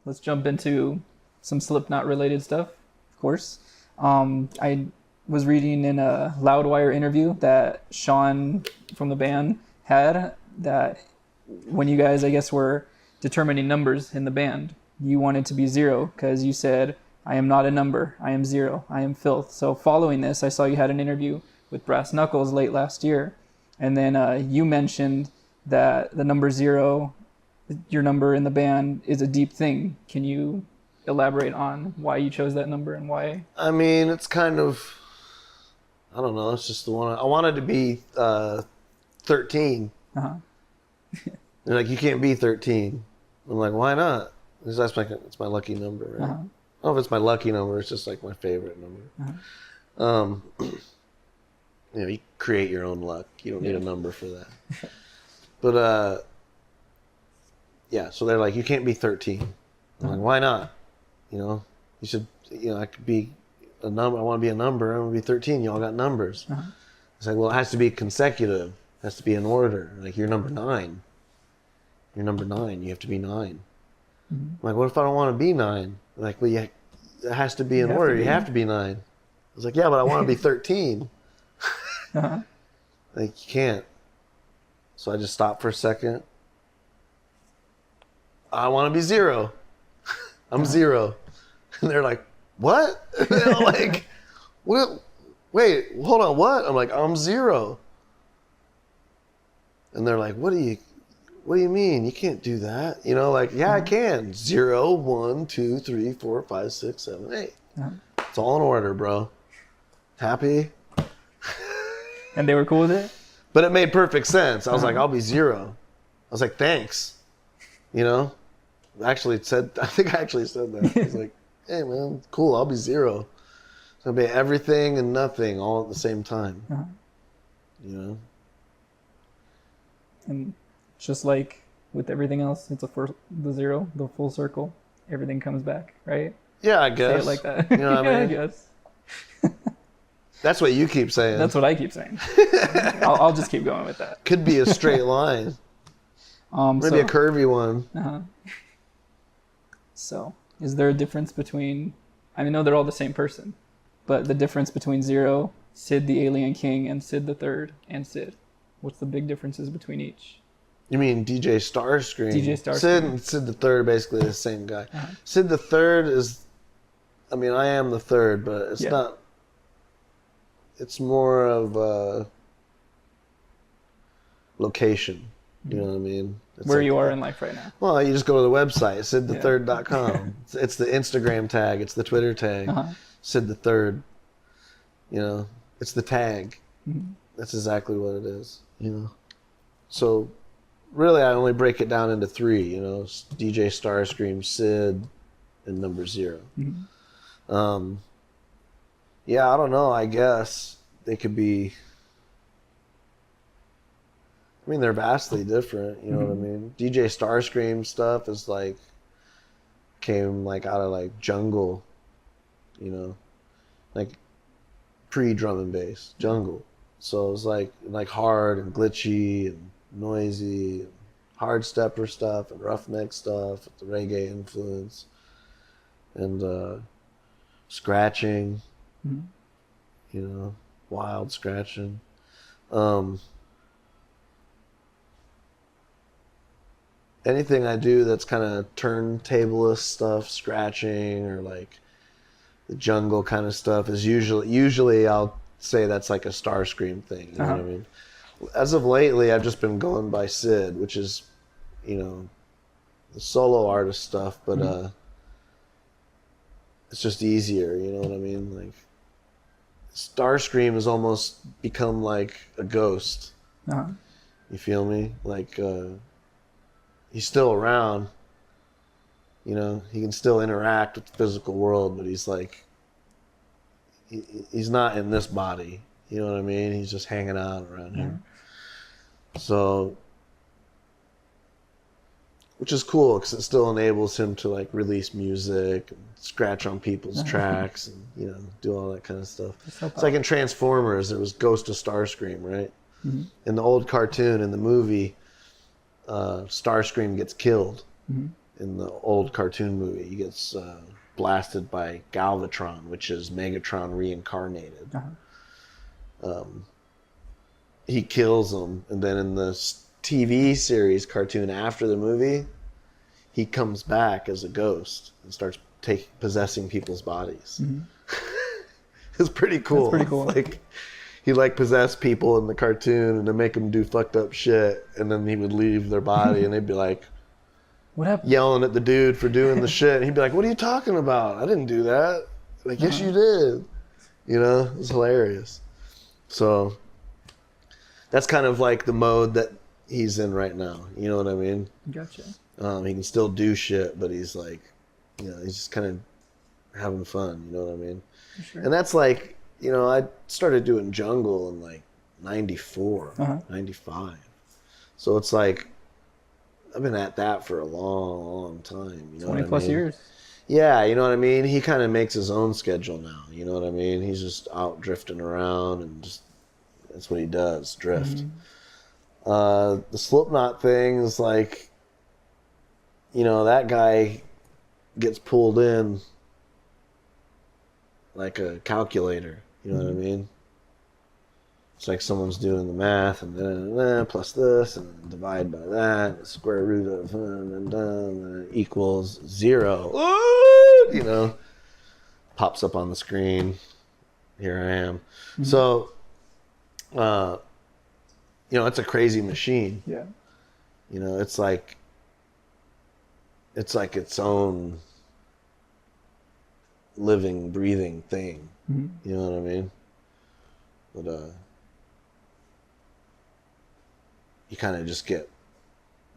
Let's jump into some Slipknot related stuff, of course. I was reading in a Loudwire interview that Sean from the band had that when you guys, I guess, were determining numbers in the band, you wanted to be zero because you said, I am not a number, I am zero, I am filth. So following this, I saw you had an interview with Brass Knuckles late last year. And then you mentioned that the number zero, your number in the band, is a deep thing. Can you elaborate on why you chose that number and why? I mean, it's kind of, I don't know, it's just the one. I wanted to be 13. Uh-huh. They're like, you can't be 13. I'm like, why not? Because it's my lucky number, right? Uh-huh. I don't know if it's my lucky number, it's just like my favorite number. Uh-huh. You create your own luck. You don't need a number for that. But, yeah, so they're like, you can't be 13. I'm like, why not? You should, I could be a number. I want to be a number. I want to be 13. You all got numbers. Uh-huh. It's like, well, it has to be consecutive. It has to be in order. Like, you're number 9. You're number 9. You have to be 9. Mm-hmm. I'm like, what if I don't want to be 9? Like, well, it has to be in order. You have to be 9. I was like, yeah, but I want to be 13. Uh-huh. Like, you can't. So I just stopped for a second. I want to be 0. I'm 0. And they're like, what? And I'm like, what? Wait, hold on, what? I'm like, I'm 0. And they're like, what do you mean? You can't do that. Yeah, I can. 0, 1, 2, 3, 4, 5, 6, 7, 8. Uh-huh. It's all in order, bro. Happy? And they were cool with it? But it made perfect sense. I was like, I'll be 0. I was like, thanks. I think I actually said that. I was like, hey, man, cool, I'll be 0. It's going to be everything and nothing all at the same time. Uh-huh. And just like with everything else, it's the 0, the full circle. Everything comes back, right? Yeah, I guess. Say it like that. You know what I mean? I guess. That's what you keep saying. That's what I keep saying. I'll just keep going with that. Could be a straight line. Maybe a curvy one. Uh-huh. So, is there a difference between... I know they're all the same person, but the difference between 0, Sid the Alien King, and Sid the Third, and Sid. What's the big differences between each? You mean DJ Starscream? DJ Starscream. Sid and Sid the Third are basically the same guy. Uh-huh. Sid the Third is... I am the third, but it's not... It's more of a location. You know what I mean? It's where you are in life right now. Well, you just go to the website, sidthethird.com. It's the Instagram tag. It's the Twitter tag. Uh-huh. Sid the Third. It's the tag. Mm-hmm. That's exactly what it is. So, really, I only break it down into 3. DJ Starscream, Sid, and number 0. Mm-hmm. Yeah, I don't know. I guess they could be. They're vastly different. You know what I mean? DJ Starscream stuff is came out of jungle, pre-drum and bass jungle. So it was hard and glitchy and noisy, and hard stepper stuff and roughneck stuff with the reggae influence, and scratching. Mm-hmm. Wild scratching. Anything I do that's kind of turntablist stuff, scratching or the jungle kind of stuff is usually I'll say that's a Starscream thing. You know what I mean? As of lately, I've just been going by Sid, which is, the solo artist stuff, but it's just easier. You know what I mean? Starscream has almost become like a ghost. Uh-huh. You feel me? He's still around. He can still interact with the physical world, but he's he's not in this body. You know what I mean? He's just hanging out around here. So, which is cool because it still enables him to release music and scratch on people's tracks and do all that kind of stuff. It's like in Transformers, there was Ghost of Starscream, right? Mm-hmm. In the old cartoon, in the movie, Starscream gets killed. Mm-hmm. in the old cartoon movie. He gets blasted by Galvatron, which is Megatron reincarnated. He kills him, and then in the TV series cartoon after the movie, he comes back as a ghost and starts possessing people's bodies. It's pretty cool. That's pretty cool. Like, he like possessed people in the cartoon and to make them do fucked up shit, and then he would leave their body and they'd be like, what happened? Yelling at the dude for doing the shit. And he'd be like, what are you talking about? I didn't do that. Like, yes, you did. You know, it's hilarious. So that's kind of like the mode that he's in right now. You know what I mean? Gotcha. He can still do shit, but he's like, you know, he's just kind of having fun. You know what I mean? Sure. And that's like, you know, I started doing jungle in like 94, 95. So it's like, I've been at that for a long, long time. You know 20 what I plus mean? years. Yeah, you know what I mean? He kind of makes his own schedule now. You know what I mean? He's just out drifting around and just, that's what he does, drift. The Slipknot thing is like, you know, that guy gets pulled in like a calculator. You know what I mean? It's like someone's doing the math and then plus this and divide by that, the square root of and equals 0. You know, pops up on the screen. Here I am. So, you know, it's a crazy machine. Yeah. You know, it's like its own living, breathing thing. You know what I mean? But you kind of just get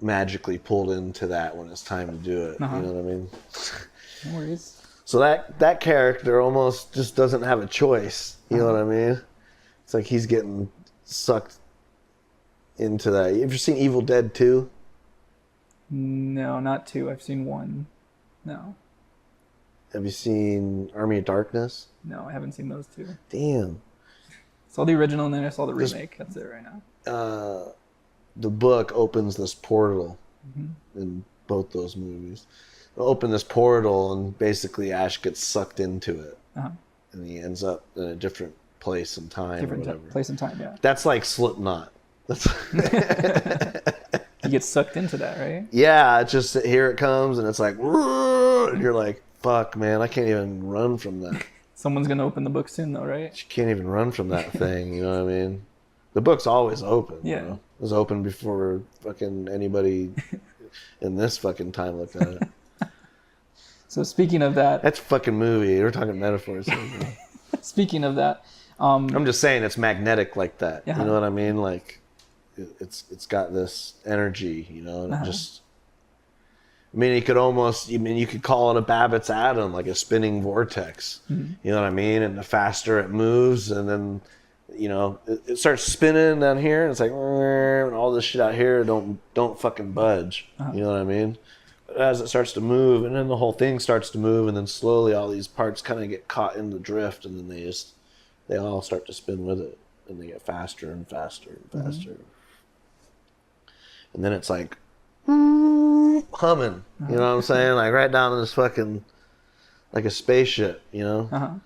magically pulled into that when it's time to do it. You know what I mean? No worries. So that character almost just doesn't have a choice. You know what I mean? It's like he's getting sucked into that. You ever seen Evil Dead 2? No, not 2. I've seen 1. No. Have you seen Army of Darkness? No, I haven't seen those 2. Damn. Saw the original and then I saw the remake. That's it right now. The book opens this portal in both those movies. It'll open this portal and basically Ash gets sucked into it. And he ends up in a different place and time or whatever. Place and time, yeah. That's like Slipknot. That's You get sucked into that, right? Yeah, it's just here it comes and it's like, and you're like, fuck, man, I can't even run from that. Someone's going to open the book soon, though, right? You can't even run from that thing, you know what I mean? The book's always open. Yeah. You know? It was open before fucking anybody in this fucking time looked at it. So speaking of that... That's a fucking movie. We're talking metaphors. Speaking of that... I'm just saying it's magnetic like that. You know what I mean? Like, it's got this energy, you know, and it just... I mean, you could call it a Babbitt's atom, like a spinning vortex. You know what I mean? And the faster it moves, and then, you know, it starts spinning down here, and it's like, and all this shit out here don't fucking budge. You know what I mean? But as it starts to move, and then the whole thing starts to move, and then slowly all these parts kind of get caught in the drift, and then they all start to spin with it, and they get faster and faster and faster. And then it's like, humming, you know what I'm saying? Like right down to this fucking, like a spaceship, you know? And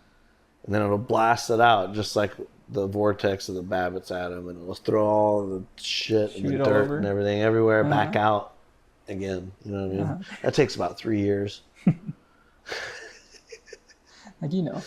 then it'll blast it out just like the vortex of the Babbitt's atom, and it'll throw all the shit and the dirt and everything everywhere back out again, you know what I mean? That takes about 3 years. Like, you know.